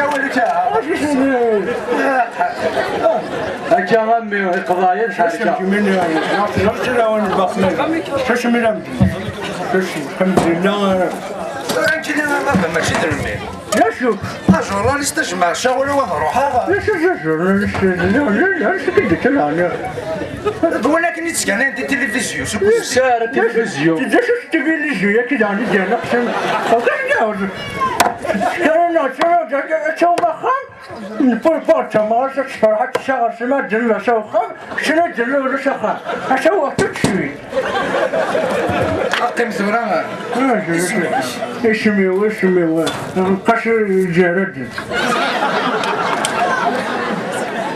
تاولك هكا غامي القضايا الحركه مني الحمد لله. انت اللي ما ماشي درمي لا شوف جورناليست تجمع شغل وروحها لا ولكن يتسكن عندي تلفزيون سار التلفزيون تجي شوف التلفزيون كي عندي ديالنا قسم وكنعاود كان شو ما خام نبربر تما شفرحت الشهر سما دلنا شو خام شنو دلنا ولا شو خام اش هو تشوي اقيم ثورة اسمي القشر الجرد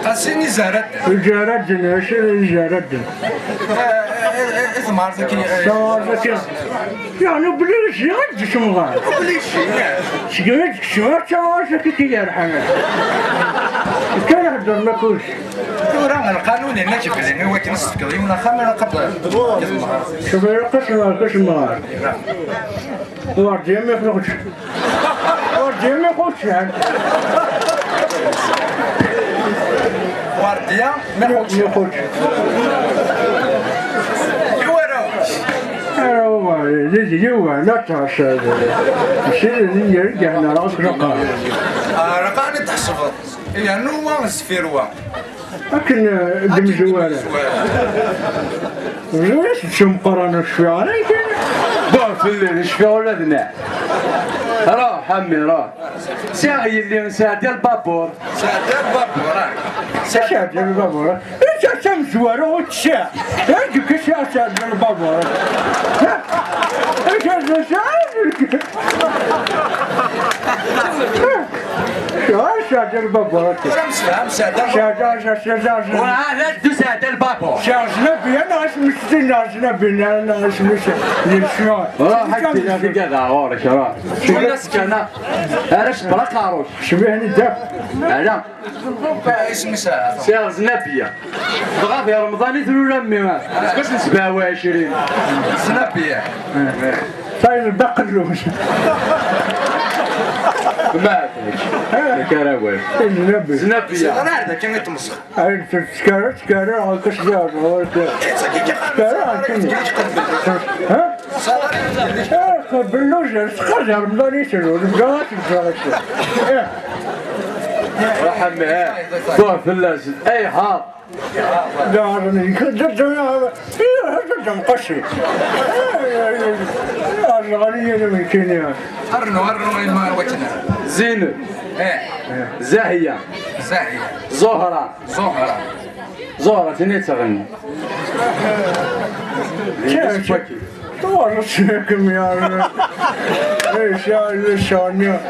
قاسيني زهرت الجرد اش الجرد ثمار ذكي يعني بليش يغد شمغان بليش شقلت شمغان شمغان كي يرحم كان يهدر لكوش ثورة القانون هنا كيف هو كنستفكر يوم خامل قبل شوف قسم وردي ما يخلقش وردي ما يخلقش يعني وردية ما يخلقش هو لا تعش الشيء اللي يرجع على راسك رقم رقم تحسبط يعني هو سفيروا لكن دم جواله ليش شو مقارنة شوي عليك ضعف في الليل شفيه ولا ذناع راه حمي راه ساعي اللي ساعة البابور ساعة البابور انت شمس ورا وتشاع عندك ساعة البابور ايش ساعة البابور ولا ساعة البابور أجنبي أنا اسمي أجنبي أنا اسمي للشيوخ حتى في كذا عورك راه شو الناس كنا علاش بلا قاروش شبيهني داك لا اسمي ساعة زنابية بغا في رمضان يديروا لامي باش نسبعوا 20 زنابية طيب البقلوش ما كراوي زنابية انا هذا كان يتمسخ سكارة كشجار ها باللوجة سكارة رمضان يسروا رمضان يسروا رحمي ضوء في اللازم اي حار دارني مقشي الغنية من كينيا هرنو ما وجهنا زينب زاهية زهرة تني تغني توارثكم يا ايش يا شانيا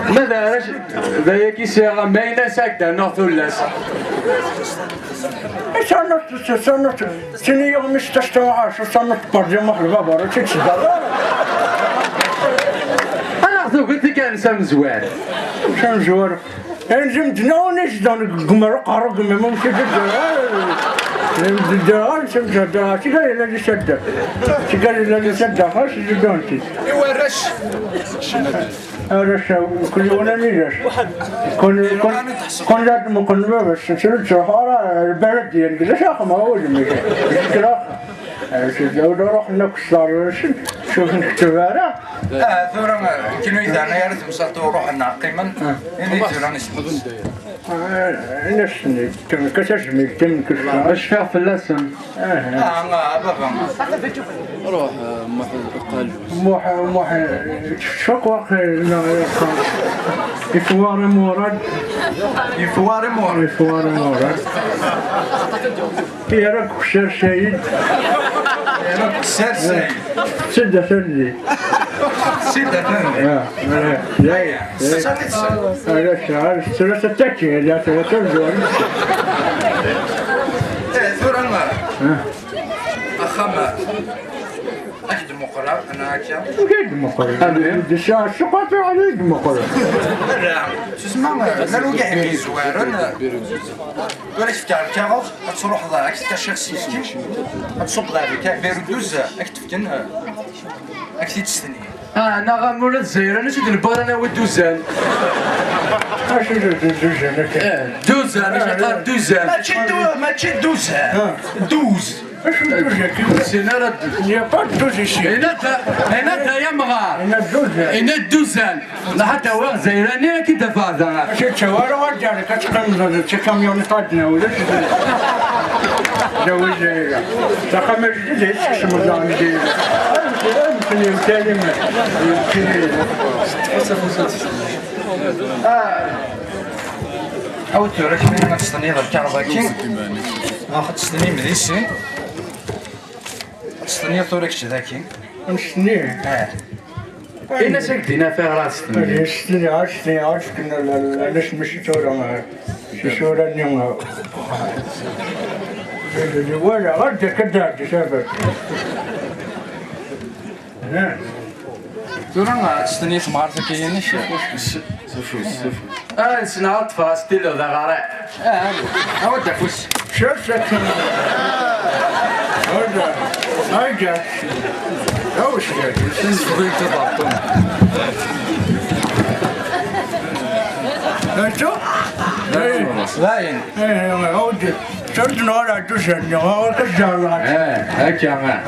ماذا علاش ذاك يسير ماينه ساكته نوث ولاس سنة سنة يوم مستشتوى سنة برجع محلبة برا تشتغل انا اخذوك انت كان سام زوار شام زوار انزمت نونش دون قمر قارق ممكن الدران سمت الدران شكال إلا لسدة شكال إلا لسدة خاص جدونتي ايوا رش رش كل يوم نيرش كون جات مكون بس شنو شهارة البلد ديال كذا شاخ ما هو جميل كذا لو نروح نكسر شوف نكتب أنا ثورة كانوا إذا أنا يارد مسلطوا روحنا قيما إني ثورة نسمع نشني كششمي كم كشنا اش فيها في اللسن بابا روح محل شوك واخي يفوار مورد يراك شر شهيد سدة ثانية جاي هذا ثلاثة تكي لا ثلاثة زوج ثورة أخما أكيد مقرر أنا أكيد أكيد مقرر الشاشة شقات عليك مقرر لا شو اسمه لا لو يحكي زوارن ولا تفكر كاغوف تروح ضاك كشخص يسكي تصب ذلك بيردوز أكيد فكن أكيد تستني أنا غامور الزير أنا شد البار أنا والدوزان اش دوزان دوزان أنا شغال دوزان ما تشد دوزها دوز اش دوزان سينا يا با دوزي شي هنا يا مغار انا دوزان هنا الدوزان حتى هو زيراني كي دفع اش تشوار ورجع كتقن كاميون طادنا ولا جوز تقام جديد اسم الله جديد يمكن يمكن او تورك من ما تستني هذا الكهرباء كي اخذ تستني من ديسي تستني تورك ذاكي نستنيه هنا سكتنا فيها راس نستني عشتني كنا ليش مشي تورا شورا اليوم ولا غدا كذا تسافر تورا تستني سمارتك كي نشي سنعرض فاستيل وذا غراء او دافوس شوف سكن هذا هاجا اوش فضيت تضبطون انتو لاين ايه هودي صرت نورا تسني هو كجالات هكا ما